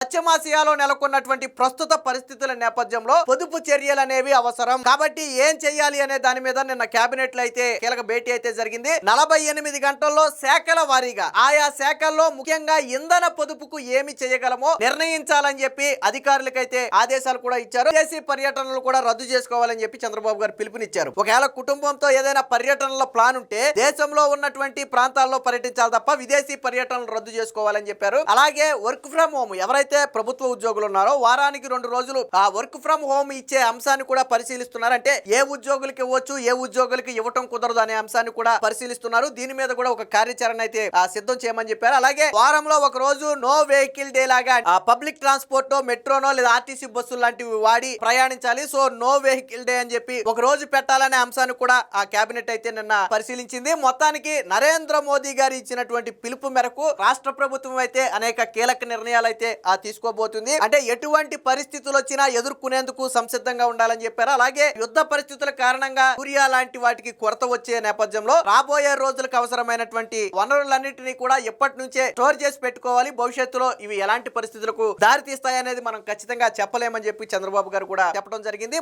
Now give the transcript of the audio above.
పశ్చిమాసియాలో నెలకొన్నటువంటి ప్రస్తుత పరిస్థితుల నేపథ్యంలో పొదుపు చర్యలు అనేవి అవసరం కాబట్టి ఏం చేయాలి అనే దాని మీద నిన్న కేబినెట్ లో అయితే కీలక భేటీ అయితే జరిగింది. 48 గంటల్లో శాఖల వారీగా ఆయా శాఖల్లో ముఖ్యంగా ఇంధన పొదుపుకు ఏమి చేయగలమో నిర్ణయించాలని చెప్పి అధికారులకైతే ఆదేశాలు కూడా ఇచ్చారు. విదేశీ పర్యటనలు కూడా రద్దు చేసుకోవాలని చెప్పి చంద్రబాబు గారు పిలుపునిచ్చారు. ఒకవేళ కుటుంబంతో ఏదైనా పర్యటనల ప్లాన్ ఉంటే దేశంలో ఉన్నటువంటి ప్రాంతాల్లో పర్యటించాలి తప్ప విదేశీ పర్యటనలు రద్దు చేసుకోవాలని చెప్పారు. అలాగే వర్క్ ఫ్రం హోమ్ ఎవరైతే ప్రభుత్వ ఉద్యోగులు ఉన్నారో వారానికి 2 రోజులు ఆ వర్క్ ఫ్రం హోమ్ ఇచ్చే అంశాన్ని కూడా పరిశీలిస్తున్నారు. అంటే ఏ ఉద్యోగులకి ఇవ్వచ్చు, ఏ ఉద్యోగులకి ఇవ్వటం కుదరదు అనే అంశాన్ని కూడా పరిశీలిస్తున్నారు. దీని మీద కూడా ఒక కార్యాచరణ అయితే సిద్ధం చేయమని చెప్పారు. అలాగే వారంలో ఒక రోజు నో వెహికల్ డే లాగా పబ్లిక్ ట్రాన్స్పోర్ట్ మెట్రోనో లేదా ఆర్టీసీ బస్సులు లాంటివి వాడి ప్రయాణించాలి. సో నో వెహికల్ డే అని చెప్పి ఒక రోజు పెట్టాలనే అంశాన్ని కూడా ఆ కేబినెట్ అయితే నిన్న పరిశీలించింది. మొత్తానికి నరేంద్ర మోదీ గారు ఇచ్చినటువంటి పిలుపు మేరకు రాష్ట్ర ప్రభుత్వం అయితే అనేక కీలక నిర్ణయాలు అయితే తీసుకోబోతుంది. అంటే ఎటువంటి పరిస్థితులు వచ్చినా ఎదుర్కొనేందుకు సంసిద్ధంగా ఉండాలని చెప్పారు. అలాగే యుద్ధ పరిస్థితుల కారణంగా యూరియా లాంటి వాటికి కొరత వచ్చే నేపథ్యంలో రాబోయే రోజులకు అవసరమైనటువంటి వనరులన్నింటినీ కూడా ఎప్పటి నుంచే స్టోర్ చేసి పెట్టుకోవాలి. భవిష్యత్తులో ఇవి ఎలాంటి పరిస్థితులకు దారి తీస్తాయనేది మనం ఖచ్చితంగా చెప్పలేమని చెప్పి చంద్రబాబు గారు కూడా చెప్పడం జరిగింది.